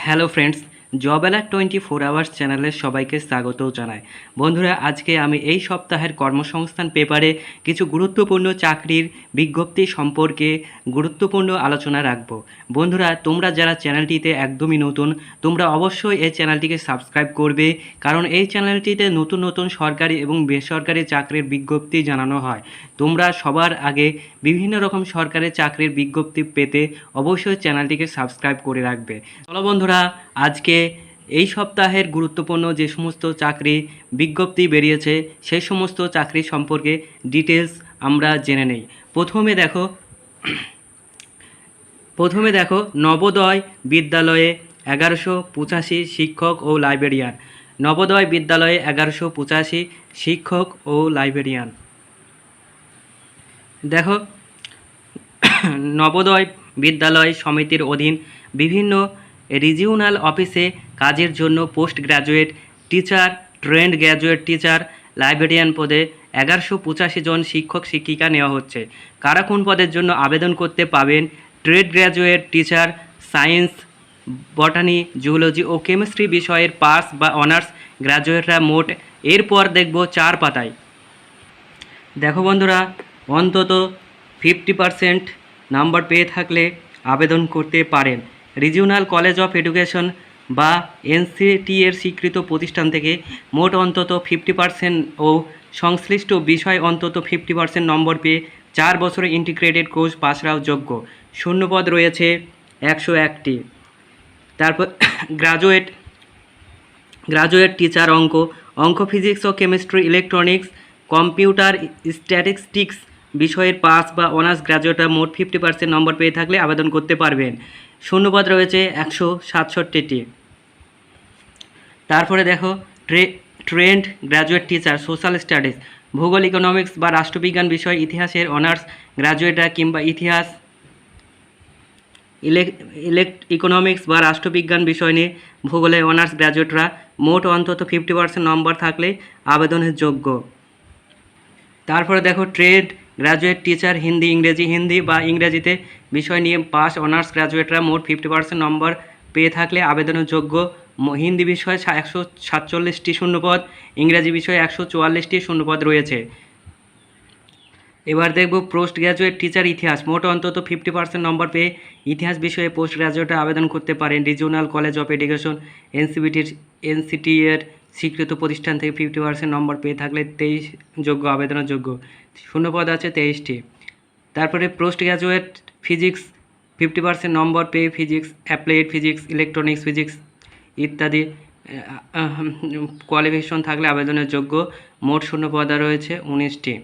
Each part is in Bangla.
Hello friends, job alert 24 hours চ্যানেলে সবাইকে স্বাগতও জানাই। বন্ধুরা, আজকে আমি এই সপ্তাহের কর্মসংস্থান পেপারে কিছু গুরুত্বপূর্ণ চাকরির বিজ্ঞপ্তি সম্পর্কে গুরুত্বপূর্ণ আলোচনা রাখব। বন্ধুরা, তোমরা যারা চ্যানেলটিতে একদমই নতুন, তোমরা অবশ্যই এই চ্যানেলটিকে সাবস্ক্রাইব করবে, কারণ এই চ্যানেলটিতে নতুন নতুন সরকারি এবং বেসরকারি চাকরির বিজ্ঞপ্তি জানানো হয়। তোমরা সবার আগে বিভিন্ন রকম সরকারি চাকরির বিজ্ঞপ্তি পেতে অবশ্যই চ্যানেলটিকে সাবস্ক্রাইব করে রাখবে। চলো বন্ধুরা, আজকে এই সপ্তাহের গুরুত্বপূর্ণ যে সমস্ত চাকরি বিজ্ঞপ্তি বেরিয়েছে সেই সমস্ত চাকরি সম্পর্কে ডিটেলস আমরা জেনে নেই। প্রথমে দেখো নবোদয় বিদ্যালয়ে 1185 শিক্ষক ও লাইব্রেরিয়ান। নবোদয় বিদ্যালয়ে 1185 শিক্ষক ও লাইব্রেরিয়ান। দেখো, নবোদয় বিদ্যালয় সমিতির অধীন বিভিন্ন রিজিওনাল অফিসে কাজের জন্য post graduate teacher, trend graduate teacher, librarian পদে 1185 জন শিক্ষক শিক্ষিকা নেওয়া হচ্ছে। কারা কোন পদের জন্য আবেদন করতে পাবেন? Trade graduate teacher, science, botany, zoology ও কেমিস্ট্রি বিষয়ের পাস বা অনার্স গ্র্যাজুয়েটরা মোট। এরপর দেখব 4 পাতায়। দেখো বন্ধুরা, অন্তত 50% নাম্বার পেয়ে থাকলে আবেদন করতে পারেন। রিজিওনাল কলেজ অফ এডুকেশন বা এনসিটি এর স্বীকৃত প্রতিষ্ঠান থেকে মোট অন্তত 50% ও সংশ্লিষ্ট বিষয় অন্তত 50% নম্বর পেয়ে 4 বছরের ইন্টিগ্রেটেড কোর্স পাসরাও যোগ্য। শূন্যপদ রয়েছে 101টি। তারপর গ্রাজুয়েট টিচার অঙ্ক, ফিজিক্স ও কেমিস্ট্রি, ইলেকট্রনিক্স, কম্পিউটার, স্ট্যাটিস্টিক্স বিষয়ের পাস বা অনার্স গ্র্যাজুয়েটরা মোট 50% নম্বর পেয়ে থাকলে আবেদন করতে পারবেন। শূন্যপদ রয়েছে 167টি। তারপরে দেখো trend graduate teacher social studies, ভূগোল, ইকোনমিক্স বা রাষ্ট্রবিজ্ঞান বিষয়, ইতিহাসের অনার্স গ্র্যাজুয়েটরা কিংবা ইতিহাস, ইকোনমিক্স বা রাষ্ট্রবিজ্ঞান বিষয় নিয়ে ভূগোলে অনার্স গ্র্যাজুয়েটরা মোট অন্তত 50% নম্বর থাকলে আবেদনের যোগ্য। তারপরে দেখো ট্রেড গ্র্যাজুয়েট টিচার হিন্দি বা ইংরেজিতে বিষয় নিয়ে পাস অনার্স গ্র্যাজুয়েটরা মোট 50% নম্বর পেয়ে থাকলে আবেদনের যোগ্য। হিন্দি বিষয়ে 147টি শূন্যপদ, ইংরেজি বিষয়ে 144টি শূন্যপদ রয়েছে। এবার দেখব পোস্ট গ্র্যাজুয়েট টিচার ইতিহাস, মোট অন্তত 50% নম্বর পেয়ে ইতিহাস বিষয়ে পোস্ট গ্র্যাজুয়েটরা আবেদন করতে পারেন। Regional college of education NCT এর স্বীকৃত প্রতিষ্ঠান থেকে 50% নম্বর পেয়ে থাকলে 23 যোগ্য, আবেদনের যোগ্য। শূন্যপদ আছে 23টি। তারপরে পোস্ট গ্র্যাজুয়েট ফিজিক্স, 50% নম্বর পেয়ে physics, applied physics, electronics physics ইত্যাদি কোয়ালিফিকেশন থাকলে আবেদনের যোগ্য। মোট শূন্যপদ রয়েছে 19টি।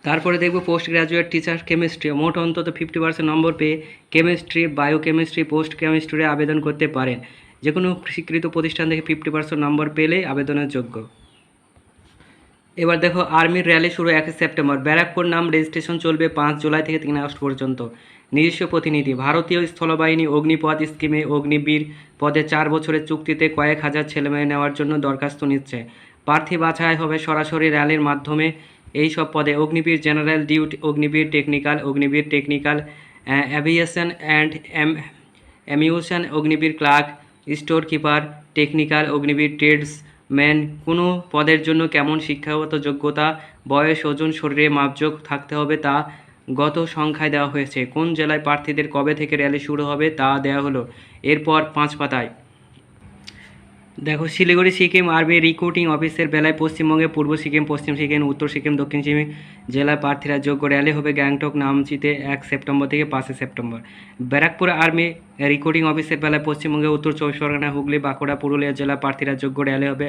তারপরে দেখব পোস্ট গ্র্যাজুয়েট টিচার কেমিস্ট্রি, মোট অন্তত 50% নম্বর পেয়ে কেমিস্ট্রি, বায়োকেমিস্ট্রি, পোস্ট কেমিস্ট্রি আবেদন করতে পারেন। যে কোনো স্বীকৃত প্রতিষ্ঠান থেকে 50% নম্বর পেলে আবেদনের যোগ্য। এবার দেখো আর্মির র্যালি শুরু 1 সেপ্টেম্বর। ব্যারাকপুর নাম রেজিস্ট্রেশন চলবে 5 জুলাই থেকে 3 আগস্ট পর্যন্ত। নিজস্ব প্রতিনিধি, ভারতীয় স্থলবাহিনী অগ্নিপথ স্কিমে অগ্নিবীর পদে 4 বছরের চুক্তিতে কয়েক হাজার ছেলেমেয়ে নেওয়ার জন্য দরখাস্ত নিচ্ছে। প্রার্থী বাছাই হবে সরাসরি র্যালির মাধ্যমে। এই সব পদে Agniveer general duty, Agniveer technical, aviation and ammunition, Agniveer clerk, store keeper, technical, Agniveer tradesman. কোনো পদের জন্য কেমন শিক্ষাগত যোগ্যতা, বয়স, ওজন, শরীরে মাপজোক থাকতে হবে তা গত সংখ্যায় দেওয়া হয়েছে। কোন জেলায় প্রার্থীদের কবে থেকে র্যালি শুরু হবে তা দেওয়া হলো। এরপর 5 পাতায় দেখো শিলিগুড়ি সিকিম আর্মি রিক্রুটিং অফিসের বেলায় পশ্চিমবঙ্গে পূর্ব সিকিম, পশ্চিম সিকিম, উত্তর সিকিম, দক্ষিণ সিকিম জেলার প্রার্থীরা যোগ্য। র্যালি হবে গ্যাংটক, নামচিতে 1 সেপ্টেম্বর থেকে 5 সেপ্টেম্বর। ব্যারাকপুর আর্মি রিক্রুটিং অফিসের বেলায় পশ্চিমবঙ্গে উত্তর 24 পরগনা, হুগলি, বাঁকুড়া, পুরুলিয়া জেলার প্রার্থীরা যোগ্য। র্যালি হবে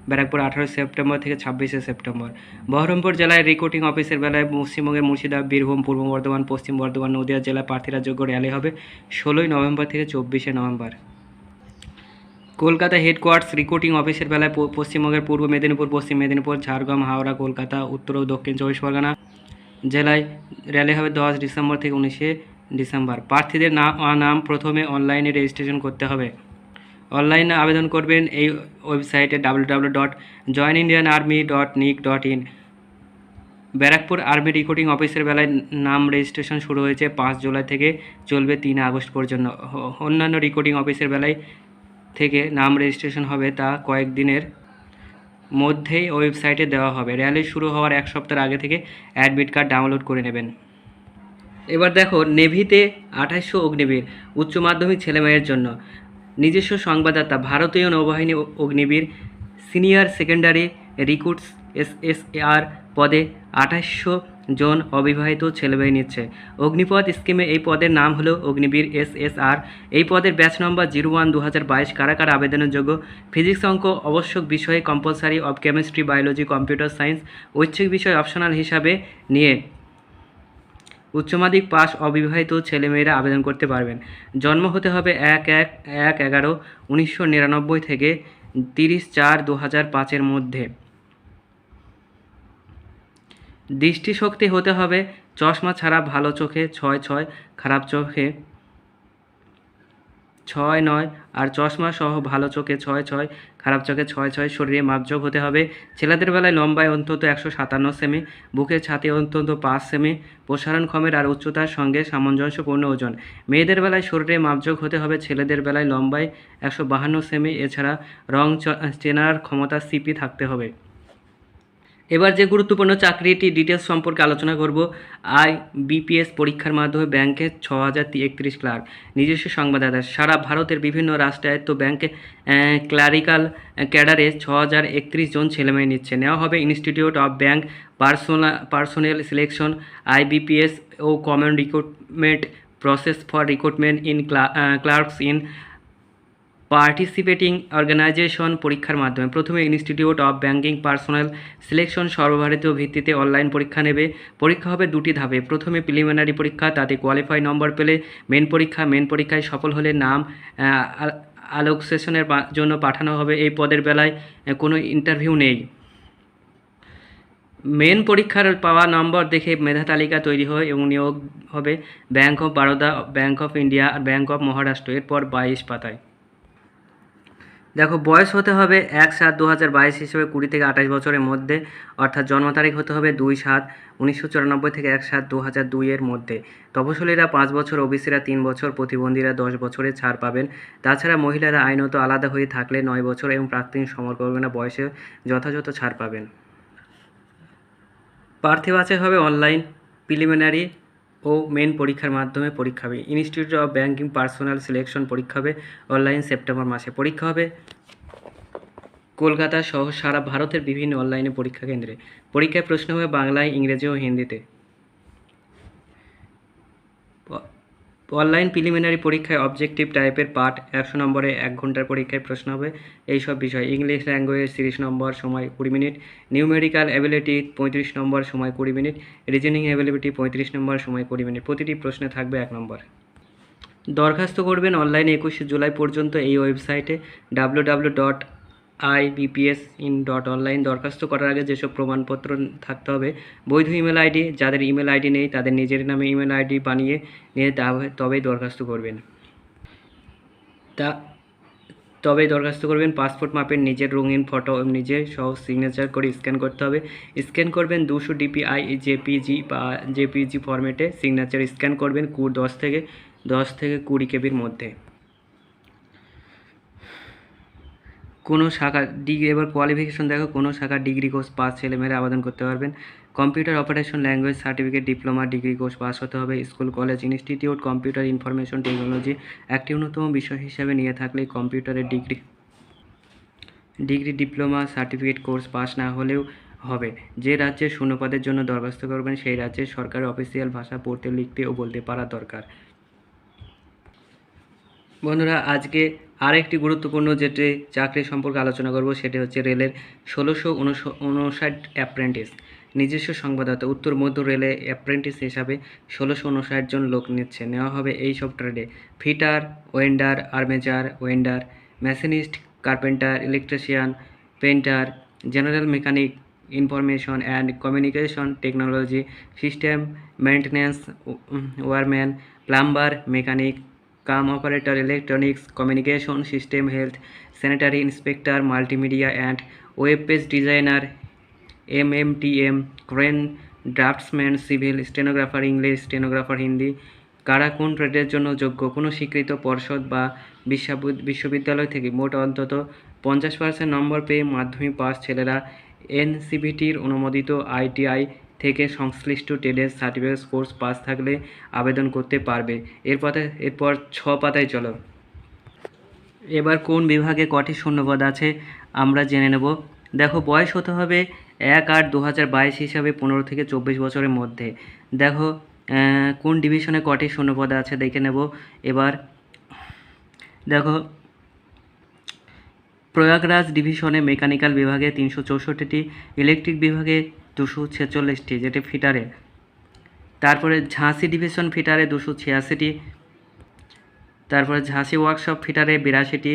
ব্যারাকপুর 18 সেপ্টেম্বর থেকে 26 সেপ্টেম্বর। বহরমপুর জেলায় রিক্রুটিং অফিসের বেলায় পশ্চিমবঙ্গের মুর্শিদাবাদ, বীরভূম, পূর্ব বর্ধমান, পশ্চিম বর্ধমান, নদিয়া জেলার প্রার্থীরা যোগ্য। র্যালি হবে 16 নভেম্বর থেকে 24 নভেম্বর। কলকাতা হেডকোয়ার্টার্স রিক্রুটিং অফিসের বেলায় পশ্চিমবঙ্গের পূর্ব মেদিনীপুর, পশ্চিম মেদিনীপুর, ঝাড়গ্রাম, হাওড়া, কলকাতা, উত্তর ও দক্ষিণ 24 পরগনা জেলায় র্যালি হবে 10 ডিসেম্বর থেকে 19 ডিসেম্বর। প্রার্থীদের নাম প্রথমে অনলাইনে রেজিস্ট্রেশন করতে হবে। অনলাইনে আবেদন করবেন এই ওয়েবসাইটে www.joinindianarmy.nic.in। ব্যারাকপুর আর্মি রিক্রুটিং অফিসের বেলায় নাম রেজিস্ট্রেশন শুরু হয়েছে 5 জুলাই থেকে, চলবে 3 আগস্ট পর্যন্ত। অন্যান্য রিক্রুটিং অফিসের বেলায় থেকে নাম রেজিস্ট্রেশন হবে, তা কয়েকদিনের মধ্যেই ওয়েবসাইটে দেওয়া হবে। র্যালি শুরু হওয়ার 1 সপ্তাহ আগে থেকে অ্যাডমিট কার্ড ডাউনলোড করে নেবেন। এবার দেখো, নেভিতে 2800 অগ্নিবীর, উচ্চ মাধ্যমিক ছেলেমেয়ের জন্য। নিজস্ব সংবাদদাতা, ভারতীয় নৌবাহিনী Agniveer senior secondary recruits SSR পদে 2800 জন অবিবাহিত ছেলেমেয়ে নিচ্ছে। অগ্নিপথ স্কিমে এই পদের নাম হলো অগ্নিবীর SSR। এই পদের ব্যাচ নম্বর 01/2022। কারা কারা আবেদনের যোগ্য? ফিজিক্স অঙ্ক আবশ্যক বিষয়ে compulsory of chemistry, biology, computer science ঐচ্ছিক বিষয় অপশনাল হিসাবে নিয়ে উচ্চ মাধ্যমিক পাস অবিবাহিত ছেলেমেয়েরা আবেদন করতে পারবেন। জন্ম হতে হবে 1/11/1999 থেকে 30/4/2005 মধ্যে। দৃষ্টিশক্তি হতে হবে চশমা ছাড়া ভালো চোখে 6/6, খারাপ চোখে 6/9, আর চশমা সহ ভালো চোখে 6/6, খারাপ চোখে 6/6। শরীরে মাপযোগ হতে হবে ছেলেদের বেলায় লম্বায় অন্তত 157 সেমি, বুকের ছাতি অন্তত 5 সেমি, প্রসারণক্ষমের আর উচ্চতার সঙ্গে সামঞ্জস্যপূর্ণ ওজন। মেয়েদের বেলায় শরীরে মাপযোগ হতে হবে ছেলেদের বেলায় লম্বায় 152 সেমি, এছাড়া রং চেনার ক্ষমতা CP থাকতে হবে। এবার যে গুরুত্বপূর্ণ চাকরিটি ডিটেলস সম্পর্কে আলোচনা করব। IBPS পরীক্ষার মাধ্যমে ব্যাংকে 6031 ক্লার্ক। নিজস্ব সংবাদদাতা, সারা ভারতের বিভিন্ন রাষ্ট্রায়ত্ত ব্যাংকে ক্লারিক্যাল ক্যাডারে 6031 জন ছেলেমেয়ে নিচ্ছে। নেওয়া হবে institute of bank personnel selection, IBPS ও common recruitment process for recruitment in clerks in participating organization পরীক্ষার মাধ্যমে। প্রথমে institute of banking personal selection সর্বভারতীয় ভিত্তিতে অনলাইন পরীক্ষা নেবে। পরীক্ষা হবে 2টি ধাপে। প্রথমে প্রিলিমিনারি পরীক্ষা, তাতে কোয়ালিফাই নম্বর পেলে মেন পরীক্ষায় সফল হলে নাম অ্যালোকেশনের জন্য পাঠানো হবে। এই পদের বেলায় কোনো ইন্টারভিউ নেই। মেন পরীক্ষার পাওয়া নম্বর দেখে মেধা তালিকা তৈরি হয় এবং নিয়োগ হবে bank of Baroda, bank of India আর ব্যাংক অফ মহারাষ্ট্র। এরপর 22 পাতায় দেখো, বয়স হতে হবে 1/7/2022 হিসেবে 20 থেকে 28 বছরের মধ্যে, অর্থাৎ জন্ম তারিখ হতে হবে 2/7/1994 থেকে 1/7/2002 এর মধ্যে। তপশিলীরা 5 বছর, ওবিসিরা 3 বছর, প্রতিবন্ধীরা 10 বছরের ছাড় পাবেন। তাছাড়া মহিলারা আইনত আলাদা হয়ে থাকলে 9 বছর এবং প্রাক্তন সমরকর্মীরা বয়সে যথাযথ ছাড় পাবেন। প্রার্থী বাছাই হবে অনলাইন, প্রিলিমিনারি ও মেন পরীক্ষার মাধ্যমে পরীক্ষা হবে। Institute of banking personal selection পরীক্ষা হবে অনলাইন সেপ্টেম্বর মাসে। পরীক্ষা হবে কলকাতা সহ সারা ভারতের বিভিন্ন অনলাইনে পরীক্ষা কেন্দ্রে। পরীক্ষায় প্রশ্ন হবে বাংলায়, ইংরেজি ও হিন্দিতে। অনলাইন প্রিলিমিনারি পরীক্ষায় অবজেক্টিভ টাইপের পার্ট 100 নম্বরে 1 ঘন্টার পরীক্ষায় প্রশ্ন হবে এইসব বিষয়। ইংলিশ ল্যাঙ্গুয়েজ 30 নম্বর, সময় 20 মিনিট। নিউমেরিক্যাল অ্যাবিলিটি 35 নম্বর, সময় 20 মিনিট। রিজনিং অ্যাবিলিটি 35 নম্বর, সময় 20 মিনিট। প্রতিটি প্রশ্নে থাকবে 1 নম্বর। দরখাস্ত করবেন অনলাইনে 21 জুলাই পর্যন্ত এই ওয়েবসাইটে www.ibps.in.online। দরখাস্ত করার আগে যেসব প্রমাণপত্র থাকতে হবে: বৈধ ইমেল আইডি, যাদের ইমেল আইডি নেই তাদের নিজের নামে ইমেল আইডি বানিয়ে নিয়ে তবেই দরখাস্ত করবেন। পাসপোর্ট মাপের নিজের রঙিন ফটো থেকে সহ সিগনেচার করে স্ক্যান করতে হবে। স্ক্যান করবেন 200 DPI জেপিজি বা জেপিজি ফরম্যাটে। সিগনেচার স্ক্যান করবেন 10 থেকে 20 কেবির মধ্যে। কোনো শাখা ডিগ্রি, এবার কোয়ালিফিকেশন দেখো, কোনো শাখা ডিগ্রি কোর্স পাস ছেলেমেয়েরা আবেদন করতে পারবেন। Computer operation language certificate, diploma, degree course pass হতে হবে। School, college, institute computer information technology একটি অন্যতম বিষয় হিসাবে নিয়ে থাকলে কম্পিউটারের degree, diploma, certificate course pass না হলেও হবে। যে রাজ্যের শূন্যপদের জন্য দরখাস্ত করবেন সেই রাজ্যের সরকারের অফিসিয়াল ভাষা পড়তে, লিখতে ও বলতে পারা দরকার। বন্ধুরা, আজকে আরেকটি গুরুত্বপূর্ণ যেটি চাকরি সম্পর্কে আলোচনা করব সেটি হচ্ছে রেলের 1659 অ্যাপ্রেন্টিস। নিজস্ব সংবাদদাতা, উত্তর মধ্য রেলে অ্যাপ্রেন্টিস হিসাবে 1659 জন লোক নিচ্ছে। নেওয়া হবে এই সব ট্রেডে: fitter, welder, armature welder, machinist, carpenter, electrician, painter, general mechanic, information and communication technology, system maintenance wireman, plumber, mechanic cum operator, electronics communication system, health sanitary inspector, multimedia and web page designer, MMTM, crane draughtsman civil, stenographer English, stenographer Hindi. কারা কোন ট্রেডের জন্য যোগ্য? কোনো স্বীকৃত পর্ষদ বা বিশ্ববিদ্যালয় থেকে মোট অন্তত 50% নম্বর পেয়ে মাধ্যমিক পাস ছেলেরা এনসিভিটির অনুমোদিত ITI থেকে সংশ্লিষ্ট ট্রেডের সার্টিফিকেট কোর্স পাস থাকলে আবেদন করতে পারবে। এরপর 6 পাতায় চলো। এবার কোন বিভাগে কটি শূন্যপদ আছে আমরা জেনে নেব। দেখো, বয়স হতে হবে 1/8/2022 হিসাবে 15 থেকে 24 বছরের মধ্যে। দেখো কোন ডিভিশনে কটি শূন্যপদ আছে দেখে নেব। এবার দেখো, প্রয়াগরাজ ডিভিশনে মেকানিক্যাল বিভাগে 364টি, ইলেকট্রিক বিভাগে 246টি, যেটি ফিটারে। তারপরে ঝাঁসি ডিভিশন ফিটারে 286টি, তারপরে ঝাঁসি ওয়ার্কশপ ফিটারে 82টি,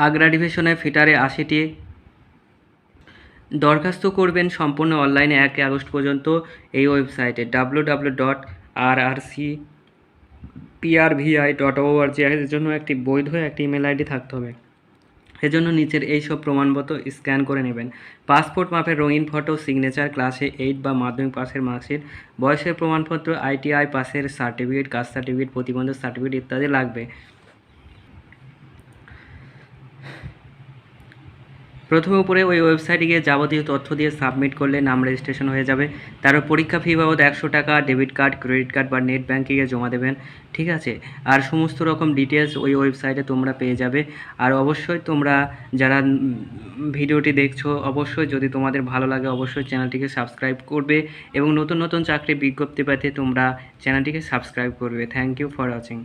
আগ্রা ডিভিশনে ফিটারে 80টি। দরখাস্ত করবেন সম্পূর্ণ অনলাইনে 1 আগস্ট পর্যন্ত এই ওয়েবসাইটে www.rrcprvi.org। এর জন্য একটি বৈধ একটি ইমেল আইডি থাকতে হবে। এজন্য নিচের এই সব প্রমাণপত্র স্ক্যান করে নেবেন। পাসপোর্ট মাপের রঙিন ফটো, সিগনেচার, ক্লাসে 8 বা মাধ্যমিক পাসের মার্কশিট, বয়সের প্রমাণপত্র, ITI পাসের সার্টিফিকেট, কাস্ট সার্টিফিকেট, প্রতিবন্ধক সার্টিফিকেট ইত্যাদি লাগবে। প্রথমে উপরে ওই ওয়েবসাইটে গিয়ে যাবতীয় তথ্য দিয়ে সাবমিট করলে নাম রেজিস্ট্রেশন হয়ে যাবে। তারপর পরীক্ষা ফি বাবদ 100 টাকা ডেবিট কার্ড, ক্রেডিট কার্ড বা নেট ব্যাঙ্কিংয়ে জমা দেবেন। ঠিক আছে, আর সমস্ত রকম ডিটেলস ওই ওয়েবসাইটে তোমরা পেয়ে যাবে। আর অবশ্যই তোমরা যারা ভিডিওটি দেখছো, অবশ্যই যদি তোমাদের ভালো লাগে অবশ্যই চ্যানেলটিকে সাবস্ক্রাইব করবে এবং নতুন নতুন চাকরির বিজ্ঞপ্তি পেতে তোমরা চ্যানেলটিকে সাবস্ক্রাইব করবে। Thank you for watching.